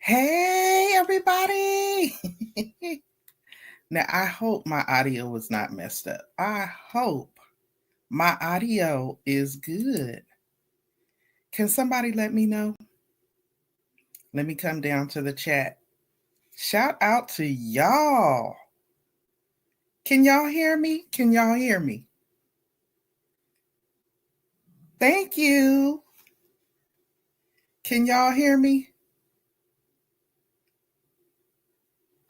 Hey, everybody. Now, I hope my audio was not messed up. I hope my audio is good. Can somebody let me know? Let me come down to the chat. Shout out to y'all. Can y'all hear me? Can y'all hear me? Thank you. Can y'all hear me?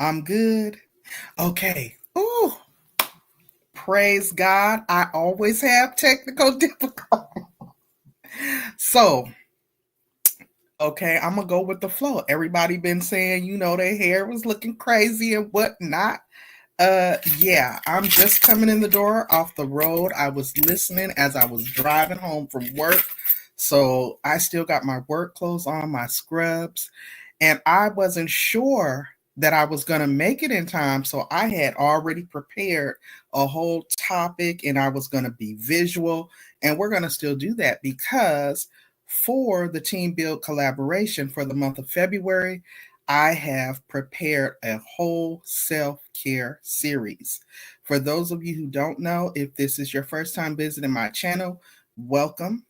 I'm good. Okay. Ooh, praise God. I always have technical difficulties. So, okay, I'm gonna go with the flow. Everybody been saying, their hair was looking crazy and whatnot. Yeah, I'm just coming in the door off the road. I was listening as I was driving home from work. So I still got my work clothes on, my scrubs, and I wasn't sure that I was going to make it in time. So I had already prepared a whole topic and I was going to be visual. And we're going to still do that because for the Team Build collaboration for the month of February, I have prepared a whole self-care series. For those of you who don't know, if this is your first time visiting my channel, welcome.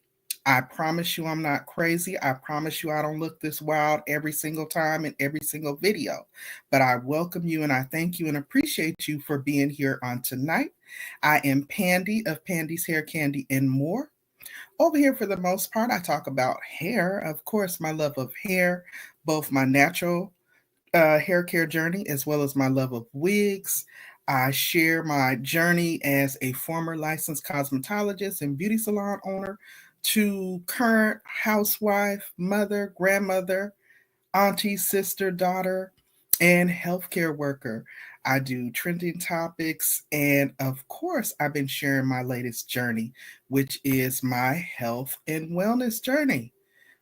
I promise you I'm not crazy. I promise you I don't look this wild every single time in every single video. But I welcome you and I thank you and appreciate you for being here on tonight. I am Pandy of Pandy's Hair, Candy, and More. Over here, for the most part, I talk about hair. Of course, my love of hair, both my natural hair care journey as well as my love of wigs. I share my journey as a former licensed cosmetologist and beauty salon owner to current housewife, mother, grandmother, auntie, sister, daughter, and healthcare worker. I do trending topics, and of course, I've been sharing my latest journey, which is my health and wellness journey.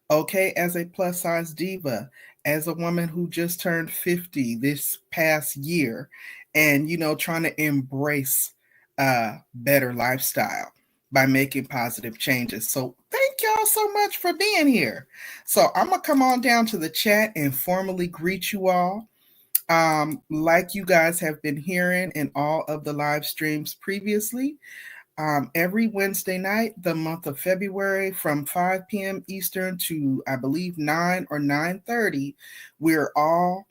Okay, as a plus size diva, as a woman who just turned 50 this past year, and trying to embrace a better lifestyle by making positive changes. So thank y'all so much for being here. So I'm gonna come on down to the chat and formally greet you all. Like you guys have been hearing in all of the live streams previously, every Wednesday night, the month of February, from 5 p.m. Eastern to I believe 9 or 9:30, we're all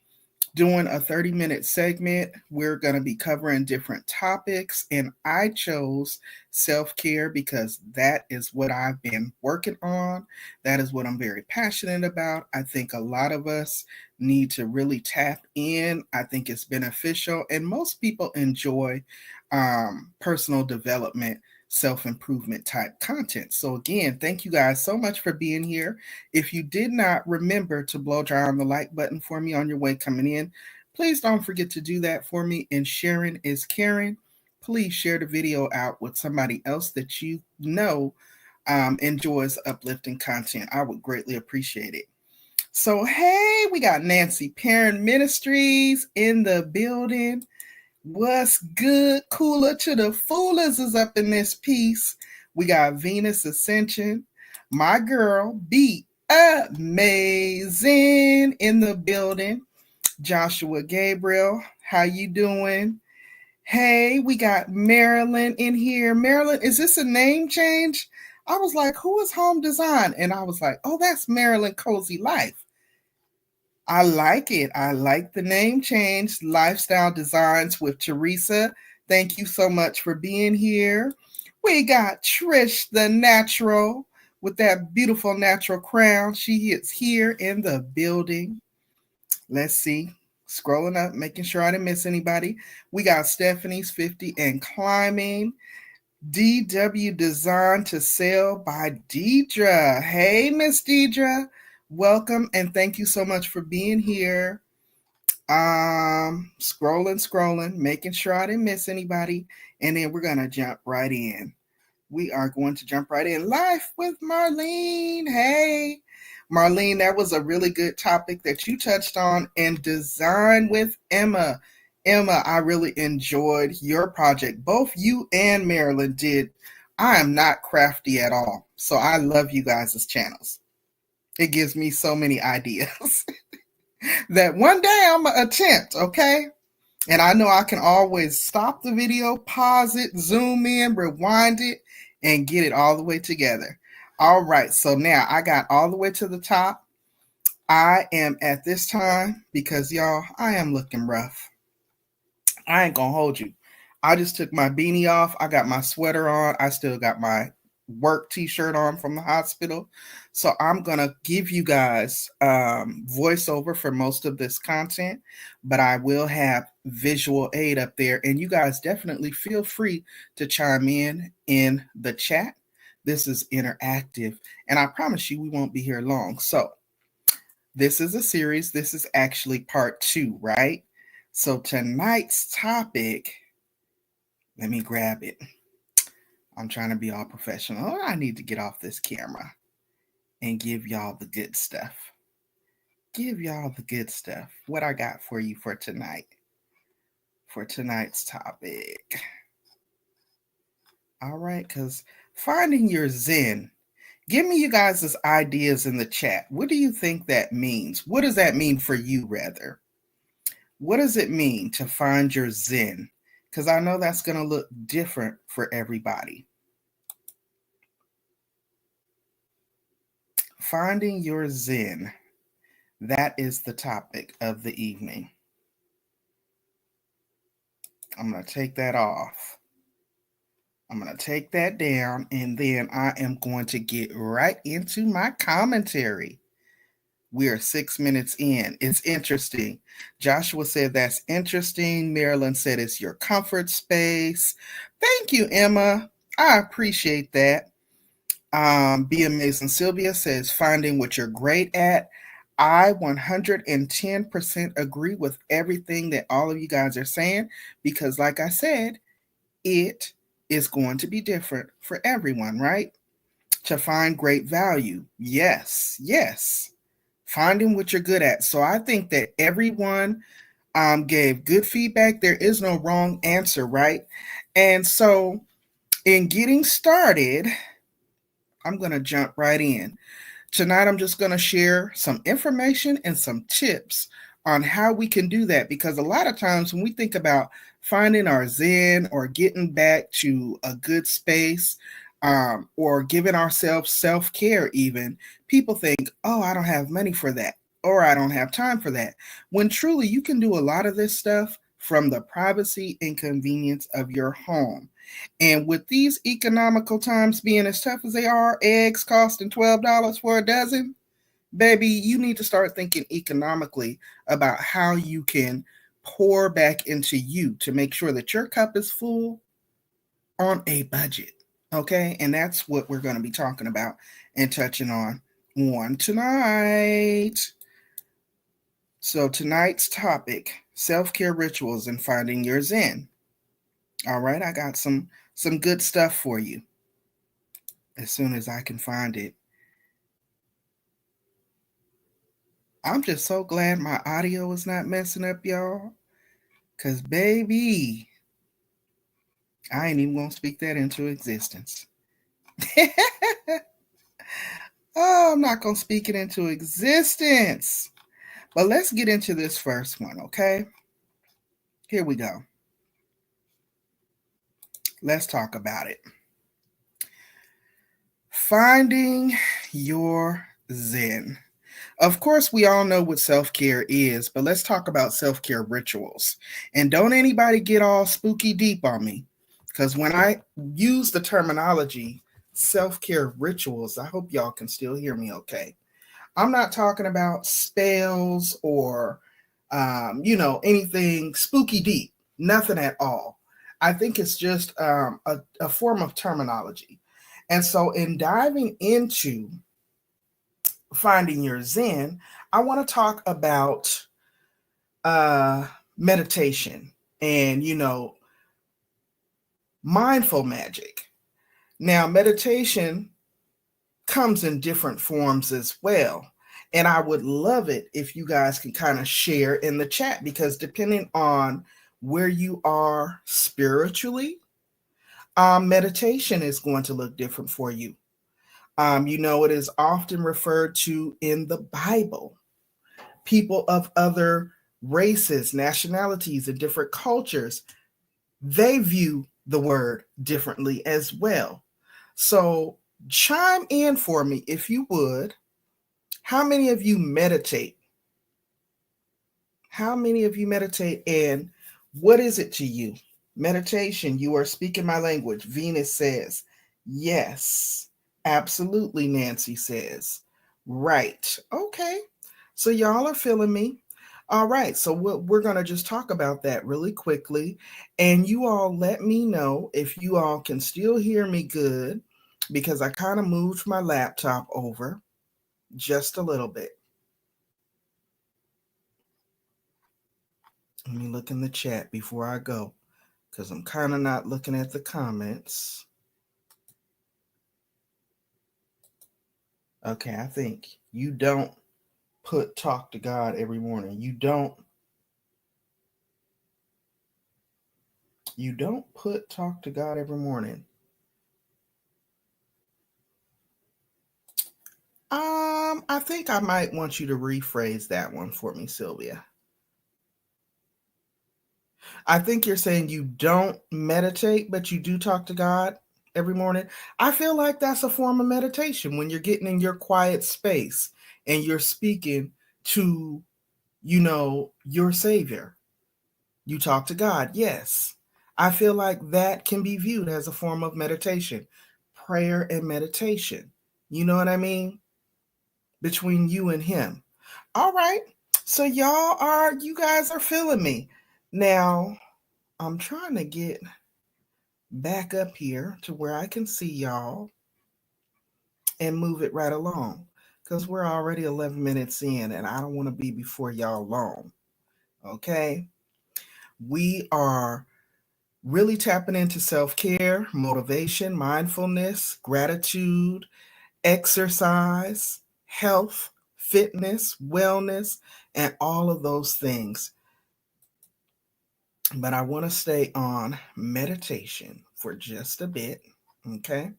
doing a 30-minute segment. We're going to be covering different topics, and I chose self-care because that is what I've been working on. That is what I'm very passionate about. I think a lot of us need to really tap in. I think it's beneficial, and most people enjoy personal development, self-improvement type content. So again, thank you guys so much for being here. If you did not remember to blow dry on the like button for me on your way coming in, please don't forget to do that for me. And sharing is caring. Please share the video out with somebody else that you know enjoys uplifting content. I would greatly appreciate it. So, hey, we got Nancy Perrin Ministries in the building. What's good? Cooler to the Foolers is up in this piece. We got Venus Ascension. My girl, Be Amazing in the building. Joshua Gabriel, how you doing? Hey, we got Marilyn in here. Marilyn, is this a name change? I was like, who is Home Design? And I was like, oh, that's Marilyn Cozy Life. I like it. I like the name change, Lifestyle Designs with Teresa. Thank you so much for being here. We got Trish the Natural with that beautiful natural crown. She is here in the building. Let's see. Scrolling up, making sure I didn't miss anybody. We got Stephanie's 50 and Climbing. DW Design to Sell by Deidre. Hey, Miss Deidre. Welcome and thank you so much for being here. Scrolling, making sure I didn't miss anybody. And then we're going to jump right in. We are going to jump right in. Life with Marlene. Hey, Marlene, that was a really good topic that you touched on. And Design with Emma. Emma, I really enjoyed your project. Both you and Marilyn did. I am not crafty at all. So I love you guys' channels. It gives me so many ideas. that one day I'm going to attempt, okay? And I know I can always stop the video, pause it, zoom in, rewind it, and get it all the way together. All right, so now I got all the way to the top. I am at this time because y'all, I am looking rough. I ain't gonna hold you. I just took my beanie off. I got my sweater on. I still got my work t-shirt on from the hospital. So I'm gonna give you guys voiceover for most of this content, but I will have visual aid up there, and you guys definitely feel free to chime in the chat. This is interactive, and I promise you we won't be here long. So this is a series. This is actually part 2, right? So tonight's topic, let me grab it. I'm trying to be all professional. Oh, I need to get off this camera and give y'all the good stuff. Give y'all the good stuff. What I got for you for tonight. For tonight's topic. All right, because finding your Zen. Give me you guys' ideas in the chat. What do you think that means? What does that mean for you, rather? What does it mean to find your Zen? Because I know that's going to look different for everybody. Finding your Zen. That is the topic of the evening. I'm going to take that off. I'm going to take that down, and then I am going to get right into my commentary. We are 6 minutes in. It's interesting. Joshua said that's interesting. Marilyn said it's your comfort space. Thank you, Emma. I appreciate that. Be Amazing Sylvia says finding what you're great at. I 110% agree with everything that all of you guys are saying because, like I said, it is going to be different for everyone, right? To find great value. Yes, yes. Finding what you're good at. So I think that everyone gave good feedback. There is no wrong answer, right? And so in getting started, I'm going to jump right in. Tonight, I'm just going to share some information and some tips on how we can do that. Because a lot of times when we think about finding our Zen or getting back to a good space or giving ourselves self-care even, people think, oh, I don't have money for that or I don't have time for that. When truly you can do a lot of this stuff from the privacy and convenience of your home. And with these economical times being as tough as they are, eggs costing $12 for a dozen, baby, you need to start thinking economically about how you can pour back into you to make sure that your cup is full on a budget. Okay? And that's what we're going to be talking about and touching on tonight. So tonight's topic, self-care rituals and finding your Zen. All right, I got some good stuff for you as soon as I can find it. I'm just so glad my audio is not messing up, y'all. Because, baby, I ain't even going to speak that into existence. Oh, I'm not going to speak it into existence. But let's get into this first one, okay? Here we go. Let's talk about it. Finding your Zen. Of course, we all know what self-care is, but let's talk about self-care rituals. And don't anybody get all spooky deep on me, because when I use the terminology self-care rituals, I hope y'all can still hear me okay. I'm not talking about spells or, anything spooky deep, nothing at all. I think it's just a form of terminology. And so in diving into finding your Zen, I want to talk about meditation and, mindful magic. Now, meditation comes in different forms as well. And I would love it if you guys can kind of share in the chat because depending on where you are spiritually, meditation is going to look different for you. It is often referred to in the Bible people of other races, nationalities, and different cultures, they view the word differently as well. So chime in for me if you would. How many of you meditate? How many of you meditate, and what is it to you? Meditation, you are speaking my language. Venus says, yes. Absolutely, Nancy says. Right. Okay. So y'all are feeling me. All right. So we're going to just talk about that really quickly. And you all let me know if you all can still hear me good, because I kind of moved my laptop over just a little bit. Let me look in the chat before I go, because I'm kind of not looking at the comments. Okay, I think you don't put talk to God every morning. You don't put talk to God every morning. I think I might want you to rephrase that one for me, Sylvia. I think you're saying you don't meditate, but you do talk to God every morning. I feel like that's a form of meditation when you're getting in your quiet space and you're speaking to, your Savior. You talk to God. Yes. I feel like that can be viewed as a form of meditation, prayer and meditation. You know what I mean? Between you and Him. All right. So you guys are feeling me. Now, I'm trying to get back up here to where I can see y'all and move it right along, because we're already 11 minutes in and I don't want to be before y'all long. Okay. We are really tapping into self care, motivation, mindfulness, gratitude, exercise, health, fitness, wellness, and all of those things. But I want to stay on meditation for just a bit. Okay.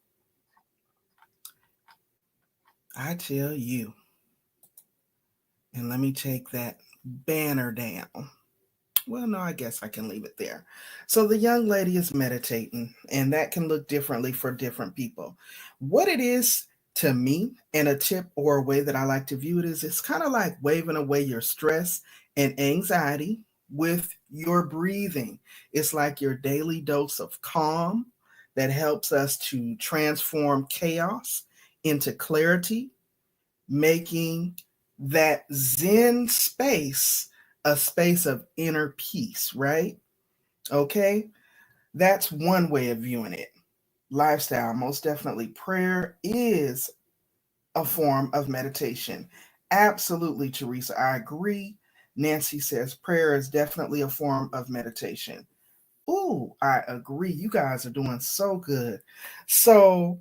I tell you. And let me take that banner down. Well, no, I guess I can leave it there. So the young lady is meditating, and that can look differently for different people. What it is to me, and a tip or a way that I like to view it, is it's kind of like waving away your stress and anxiety with your breathing. It's like your daily dose of calm that helps us to transform chaos into clarity, making that Zen space a space of inner peace, right? Okay. That's one way of viewing it. Lifestyle, most definitely. Prayer is a form of meditation. Absolutely, Teresa. I agree. Nancy says prayer is definitely a form of meditation. Ooh, I agree. You guys are doing so good. So,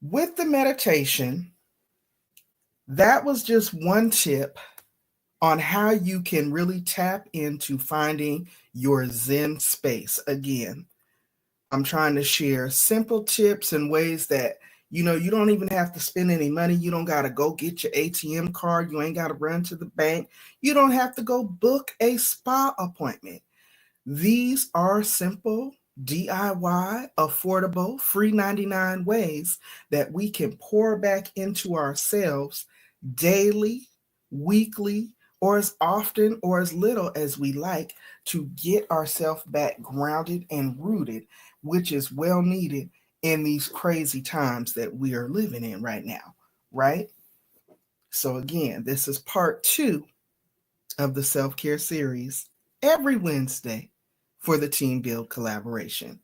with the meditation, that was just one tip on how you can really tap into finding your Zen space. Again, I'm trying to share simple tips and ways that you don't even have to spend any money. You don't got to go get your ATM card. You ain't got to run to the bank. You don't have to go book a spa appointment. These are simple, DIY, affordable, free 99 ways that we can pour back into ourselves daily, weekly, or as often or as little as we like, to get ourselves back grounded and rooted, which is well needed in these crazy times that we are living in right now, right? So, again, this is part 2 of the self care series every Wednesday for the Team Build collaboration.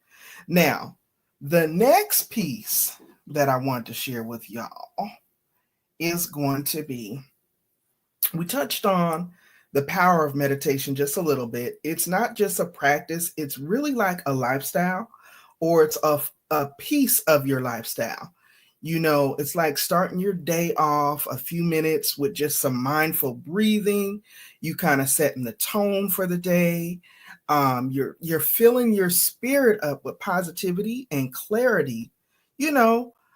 Now, the next piece that I want to share with y'all is going to be, we touched on the power of meditation just a little bit. It's not just a practice, it's really like a lifestyle, or it's a piece of your lifestyle. It's like starting your day off a few minutes with just some mindful breathing. You kind of setting the tone for the day. You're filling your spirit up with positivity and clarity,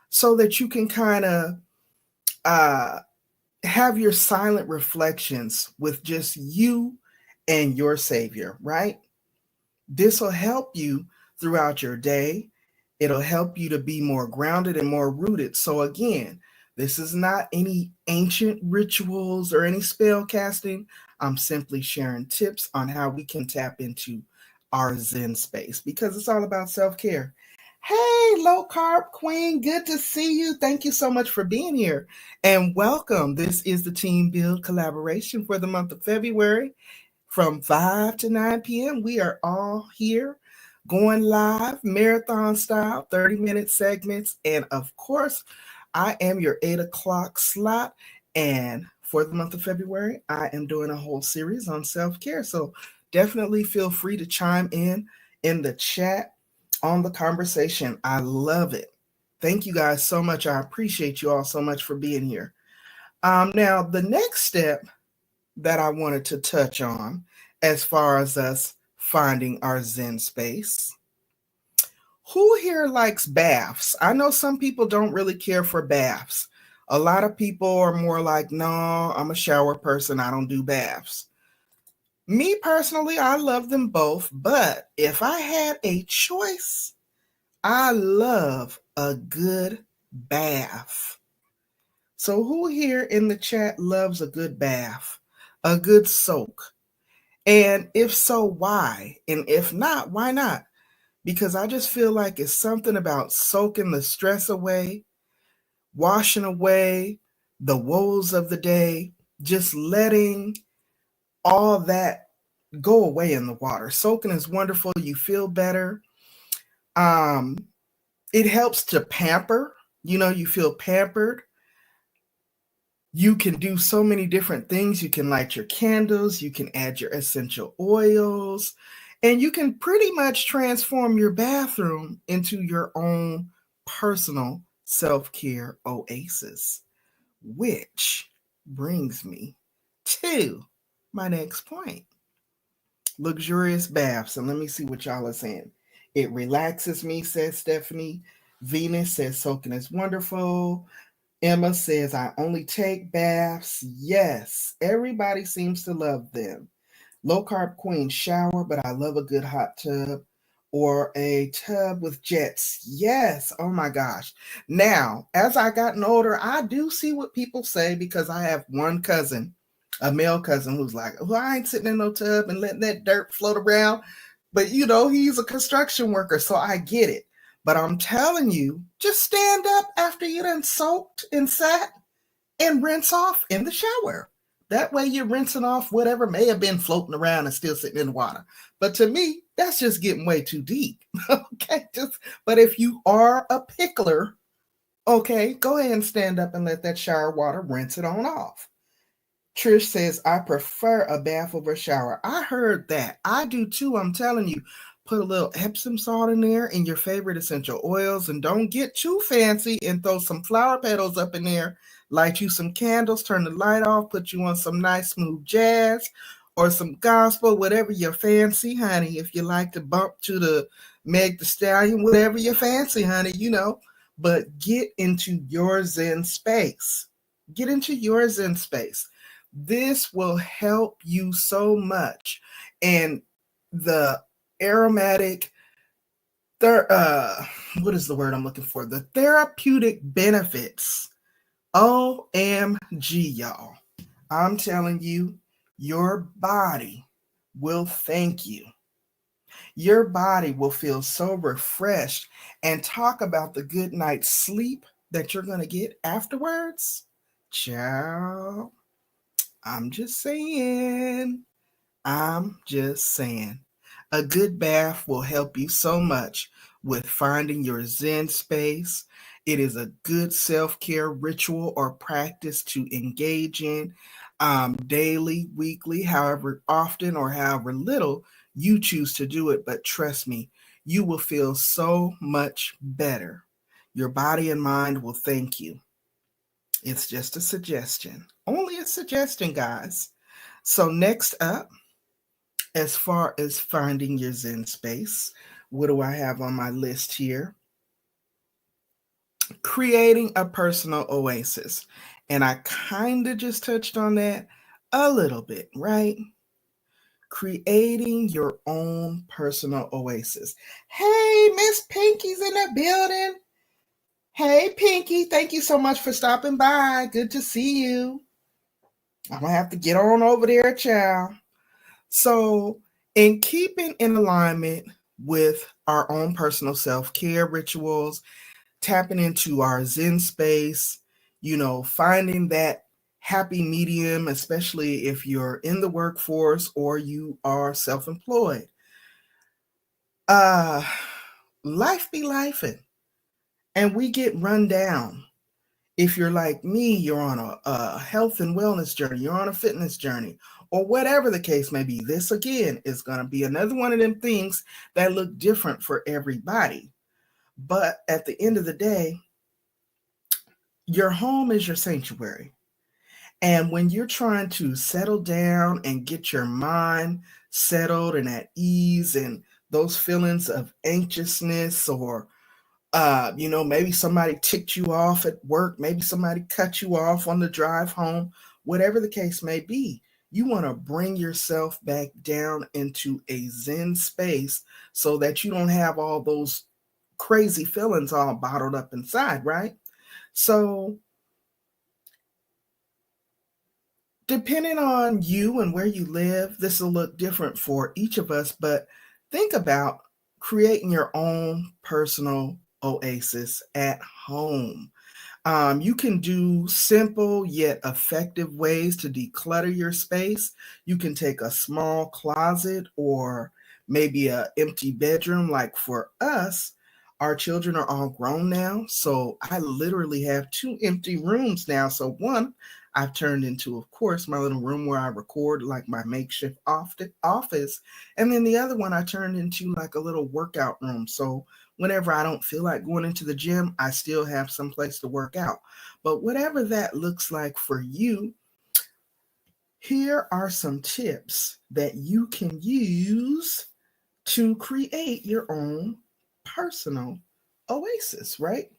so that you can kind of have your silent reflections with just you and your Savior, right? This will help you throughout your day. It'll help you to be more grounded and more rooted. So, again, this is not any ancient rituals or any spell casting. I'm simply sharing tips on how we can tap into our Zen space because it's all about self care. Hey, low carb queen, good to see you. Thank you so much for being here and welcome. This is the Team Build collaboration for the month of February from 5 to 9 p.m. We are all here going live, marathon style, 30-minute segments. And of course, I am your 8 o'clock slot. And for the month of February, I am doing a whole series on self care. So definitely feel free to chime in the chat on the conversation. I love it. Thank you guys so much. I appreciate you all so much for being here. Now, the next step that I wanted to touch on as far as us finding our Zen space. Who here likes baths? I know some people don't really care for baths. A lot of people are more like, no, I'm a shower person. I don't do baths. Me personally, I love them both. But if I had a choice, I love a good bath. So who here in the chat loves a good bath, a good soak? And if so, why? And if not, why not? Because I just feel like it's something about soaking the stress away, washing away the woes of the day, just letting all that go away in the water. Soaking is wonderful. You feel better. It helps to pamper. You feel pampered. You can do so many different things. You can light your candles, you can add your essential oils, and you can pretty much transform your bathroom into your own personal self-care oasis. Which brings me to my next point. Luxurious baths. And let me see what y'all are saying. It relaxes me, says Stephanie. Venus says soaking is wonderful. Emma says, I only take baths. Yes, everybody seems to love them. Low carb queen, shower, but I love a good hot tub or a tub with jets. Yes, oh my gosh. Now, as I gotten older, I do see what people say because I have one cousin, a male cousin, who's like, oh, I ain't sitting in no tub and letting that dirt float around. But he's a construction worker, so I get it. But I'm telling you, just stand up after you done soaked and sat and rinse off in the shower. That way you're rinsing off whatever may have been floating around and still sitting in the water. But to me, that's just getting way too deep. Okay, but if you are a pickler, okay, go ahead and stand up and let that shower water rinse it on off. Trish says, I prefer a bath over a shower. I heard that. I do too. I'm telling you, put a little Epsom salt in there and your favorite essential oils, and don't get too fancy and throw some flower petals up in there. Light you some candles, turn the light off, put you on some nice smooth jazz or some gospel, whatever you're fancy, honey. If you like to bump to the Meg Thee Stallion, whatever you're fancy, honey, But get into your Zen space. Get into your Zen space. This will help you so much. And the aromatic, what is the word I'm looking for? The therapeutic benefits. OMG, y'all. I'm telling you, your body will thank you. Your body will feel so refreshed, and talk about the good night's sleep that you're going to get afterwards. Ciao. I'm just saying. A good bath will help you so much with finding your Zen space. It is a good self-care ritual or practice to engage in daily, weekly, however often or however little you choose to do it. But trust me, you will feel so much better. Your body and mind will thank you. It's just a suggestion. Only a suggestion, guys. So next up, as far as finding your Zen space, what do I have on my list here? Creating a personal oasis. And I kind of just touched on that a little bit, right? Creating your own personal oasis. Hey, Miss Pinky's in the building. Hey, Pinky, thank you so much for stopping by. Good to see you. I'm going to have to get on over there, child. So, in keeping in alignment with our own personal self care rituals, tapping into our Zen space, finding that happy medium, especially if you're in the workforce or you are self employed. Life be lifing, and we get run down. If you're like me, you're on a health and wellness journey, you're on a fitness journey, or whatever the case may be. This again is going to be another one of them things that look different for everybody. But at the end of the day, your home is your sanctuary. And when you're trying to settle down and get your mind settled and at ease, and those feelings of anxiousness, or maybe somebody ticked you off at work, maybe somebody cut you off on the drive home, whatever the case may be, you want to bring yourself back down into a Zen space so that you don't have all those crazy feelings all bottled up inside, right? So, depending on you and where you live, this will look different for each of us, but think about creating your own personal oasis at home. You can do simple yet effective ways to declutter your space. You can take a small closet or maybe an empty bedroom. Like for us, our children are all grown now. So I literally have 2 empty rooms now. So one I've turned into, of course, my little room where I record, like my makeshift office. And then the other one I turned into like a little workout room. So whenever I don't feel like going into the gym, I still have some place to work out. But whatever that looks like for you, here are some tips that you can use to create your own personal oasis, right?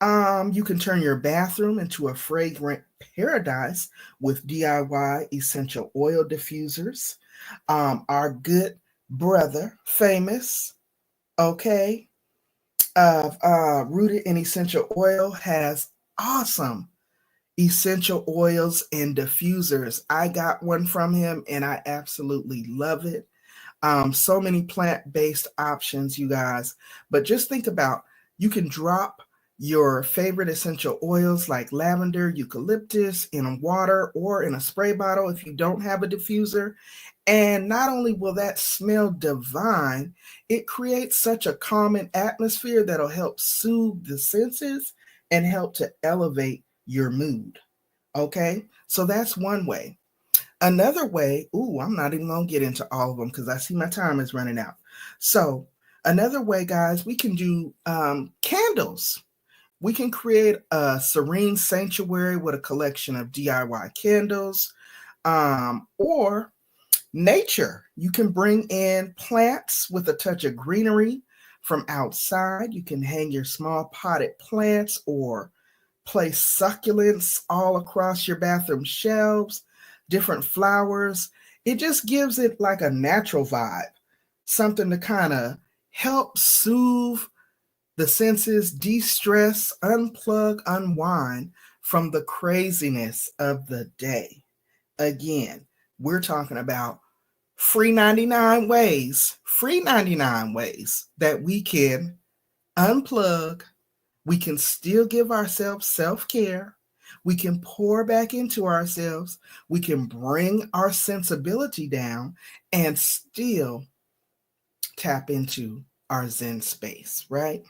You can turn your bathroom into a fragrant paradise with DIY essential oil diffusers. Our good brother, Famous, okay, of Rooted in Essential Oil, has awesome essential oils and diffusers. I got one from him and I absolutely love it. So many plant-based options, you guys. But just think about, you can drop your favorite essential oils like lavender, eucalyptus in water or in a spray bottle if you don't have a diffuser. And not only will that smell divine, it creates such a calming atmosphere that'll help soothe the senses and help to elevate your mood. Okay, so that's one way. Another way, I'm not even going to get into all of them because I see my time is running out. So, another way, guys, we can do candles. We can create a serene sanctuary with a collection of DIY candles, or nature. You can bring in plants with a touch of greenery from outside. You can hang your small potted plants or place succulents all across your bathroom shelves, different flowers. It just gives it like a natural vibe, something to kind of help soothe the senses, de-stress, unplug, unwind from the craziness of the day. Again, we're talking about free 99 ways that we can unplug. We can still give ourselves self-care. We can pour back into ourselves. We can bring our sensibility down and still tap into our Zen space, right?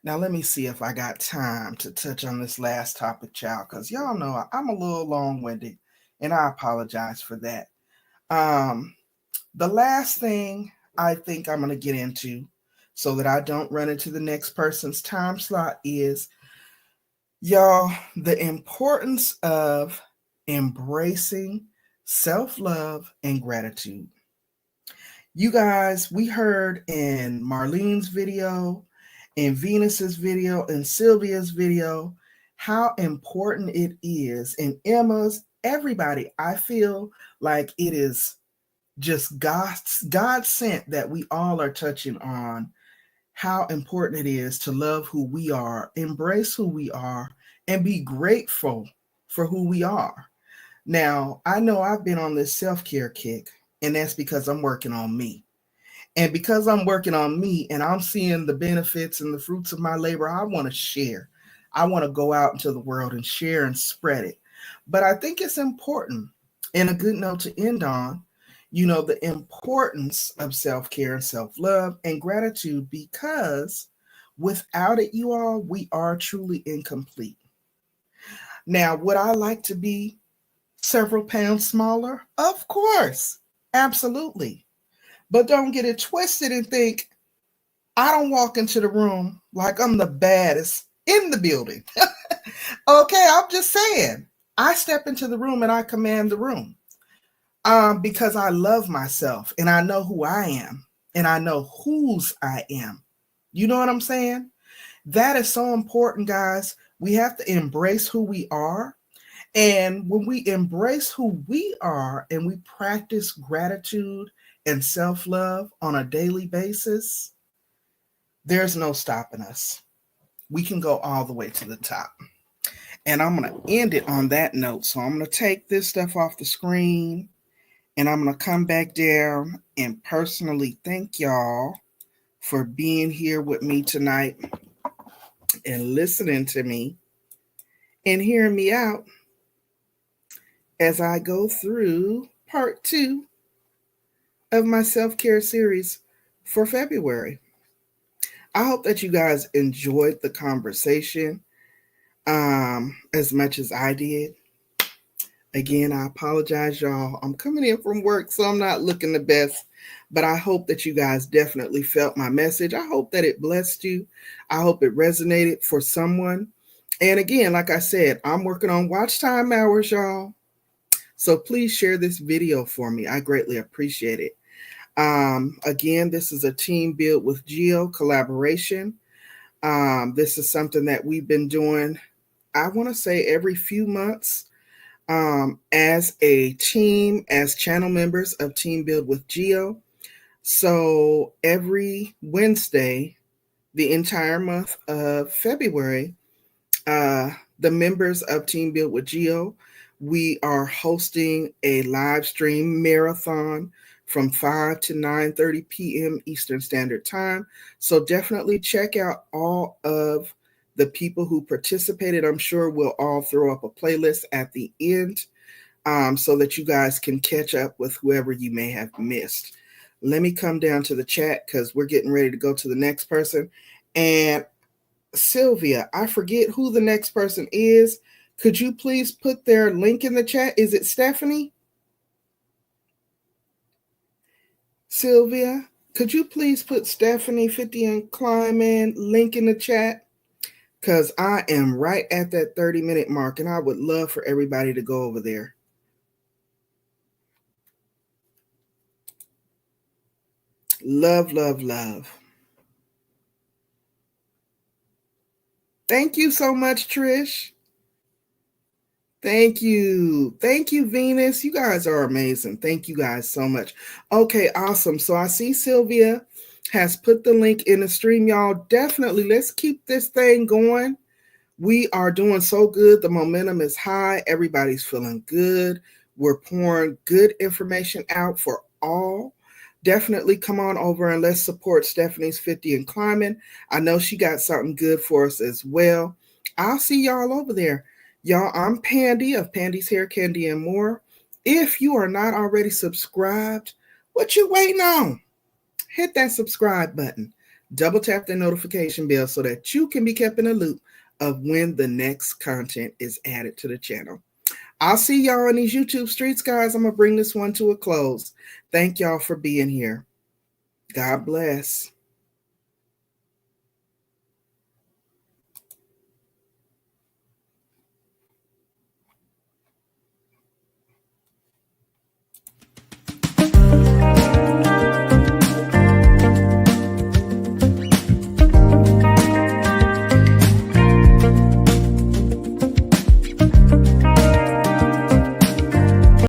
Now, let me see if I got time to touch on this last topic, child, because y'all know I'm a little long-winded, and I apologize for that. The last thing I think I'm going to get into so that I don't run into the next person's time slot is, y'all, the importance of embracing self-love and gratitude. You guys, we heard in Marlene's video, in Venus's video, in Sylvia's video, how important it is. And Emma's, everybody, I feel like it is just God sent that we all are touching on how important it is to love who we are, embrace who we are, and be grateful for who we are. Now, I know I've been on this self care kick, and that's because I'm working on me. And because I'm working on me and I'm seeing the benefits and the fruits of my labor, I want to share. I want to go out into the world and share and spread it. But I think it's important, and a good note to end on, the importance of self care and self love and gratitude, because without it, you all, we are truly incomplete. Now, would I like to be several pounds smaller? Of course, absolutely. But don't get it twisted and think I don't walk into the room like I'm the baddest in the building. Okay, I'm just saying. I step into the room and I command the room, because I love myself and I know who I am and I know whose I am. You know what I'm saying? That is so important, guys. We have to embrace who we are. And when we embrace who we are and we practice gratitude and self love on a daily basis, there's no stopping us. We can go all the way to the top. And I'm going to end it on that note. So I'm going to take this stuff off the screen and I'm going to come back down and personally thank y'all for being here with me tonight and listening to me and hearing me out as I go through part 2 of my self-care series for February. I hope that you guys enjoyed the conversation as much as I did. Again, I apologize, y'all. I'm coming in from work, so I'm not looking the best, but I hope that you guys definitely felt my message. I hope that it blessed you. I hope it resonated for someone. And again, like I said, I'm working on watch time hours, y'all. So please share this video for me. I greatly appreciate it. Again, this is a Team Build with Geo collaboration. This is something that we've been doing, I want to say, every few months as a team, as channel members of Team Build with Geo. So every Wednesday, the entire month of February, the members of Team Build with Geo, we are hosting a live stream marathon from 5 to 9:30 p.m. Eastern Standard Time. So definitely check out all of the people who participated. I'm sure we'll all throw up a playlist at the end so that you guys can catch up with whoever you may have missed. Let me come down to the chat because we're getting ready to go to the next person. And Sylvia, I forget who the next person is. Could you please put their link in the chat? Is it Stephanie? Sylvia, could you please put Stephanie 50 and Climbing link in the chat? Because I am right at that 30-minute mark and I would love for everybody to go over there. Love, love, love. Thank you so much, Trish. Thank you. Thank you, Venus. You guys are amazing. Thank you guys so much. Okay, awesome. So I see Sylvia has put the link in the stream, y'all. Definitely, let's keep this thing going. We are doing so good. The momentum is high. Everybody's feeling good. We're pouring good information out for all. Definitely come on over and let's support Stephanie's 50 and Climbing. I know she got something good for us as well. I'll see y'all over there. Y'all, I'm Pandy of Pandy's Hair, Candy, and More. If you are not already subscribed, what you waiting on? Hit that subscribe button. Double tap the notification bell so that you can be kept in the loop of when the next content is added to the channel. I'll see y'all in these YouTube streets, guys. I'm going to bring this one to a close. Thank y'all for being here. God bless.